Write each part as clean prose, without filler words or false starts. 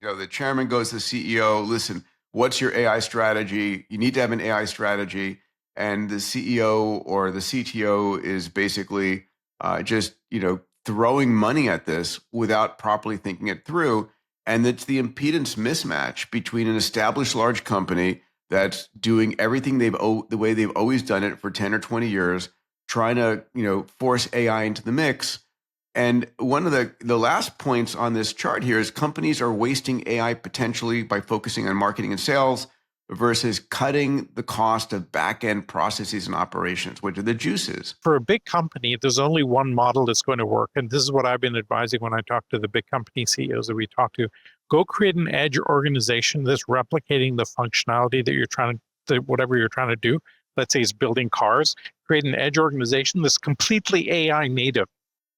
The chairman goes to the CEO, listen, what's your AI strategy? You need to have an AI strategy. And the CEO or the CTO is basically just, throwing money at this without properly thinking it through. And it's the impedance mismatch between an established large company that's doing everything the way they've always done it for 10 or 20 years, trying to, force AI into the mix. And one of the last points on this chart here is companies are wasting AI potentially by focusing on marketing and sales versus cutting the cost of back-end processes and operations, which are the juices. For a big company, there's only one model that's going to work. And this is what I've been advising when I talk to the big company CEOs that we talk to. Go create an edge organization that's replicating the functionality that you're trying to, whatever you're trying to do. Let's say it's building cars. Create an edge organization that's completely AI native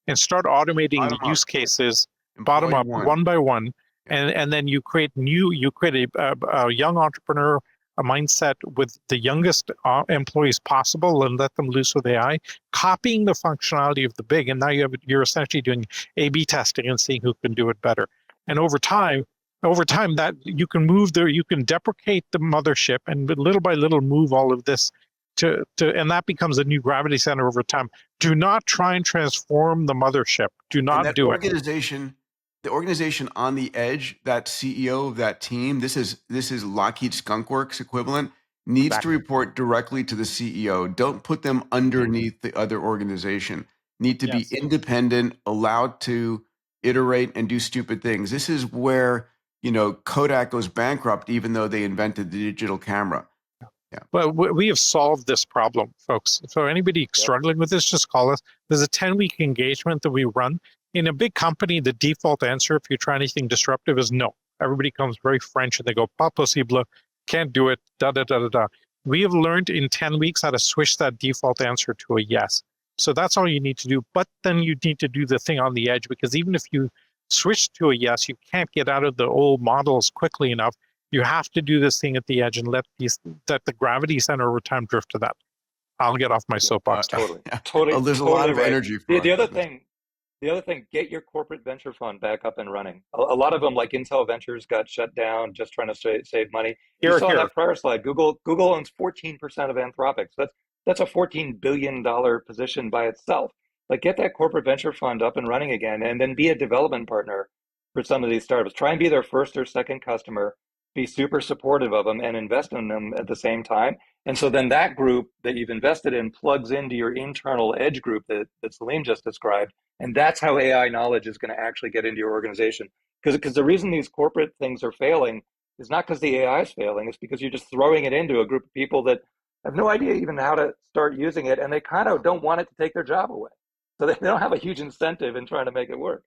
and start automating the use cases bottom up, one by one. And then you create a young entrepreneur, a mindset with the youngest employees possible, and let them loose with AI, copying the functionality of the big. And now you're essentially doing A/B testing and seeing who can do it better. And over time that you can deprecate the mothership and little by little move all of this and that becomes a new gravity center over time. Do not try and transform the mothership. Do not do it. The organization on the edge, that CEO of that team, this is Lockheed Skunkworks equivalent, needs to report directly to the CEO. Don't put them underneath the other organization. Need to be independent, allowed to iterate and do stupid things. This is where, Kodak goes bankrupt, even though they invented the digital camera. Yeah. Well, we have solved this problem, folks. So anybody struggling with this, just call us. There's a 10-week engagement that we run. In a big company, the default answer, if you try anything disruptive, is no. Everybody comes very French and they go, pas possible, can't do it, da, da, da, da, da. We have learned in 10 weeks how to switch that default answer to a yes. So that's all you need to do. But then you need to do the thing on the edge, because even if you switch to a yes, you can't get out of the old models quickly enough. You have to do this thing at the edge and let the gravity center over time drift to that. I'll get off my soapbox. Totally. There's a lot of energy. The other thing, get your corporate venture fund back up and running. A lot of them, like Intel Ventures, got shut down just trying to save money. You saw that prior slide. Google owns 14% of Anthropic. So that's a $14 billion position by itself. Like, get that corporate venture fund up and running again, and then be a development partner for some of these startups. Try and be their first or second customer. Be super supportive of them and invest in them at the same time. And so then that group that you've invested in plugs into your internal edge group that Salim just described. And that's how AI knowledge is going to actually get into your organization. Because the reason these corporate things are failing is not because the AI is failing. It's because you're just throwing it into a group of people that have no idea even how to start using it. And they kind of don't want it to take their job away. So they don't have a huge incentive in trying to make it work.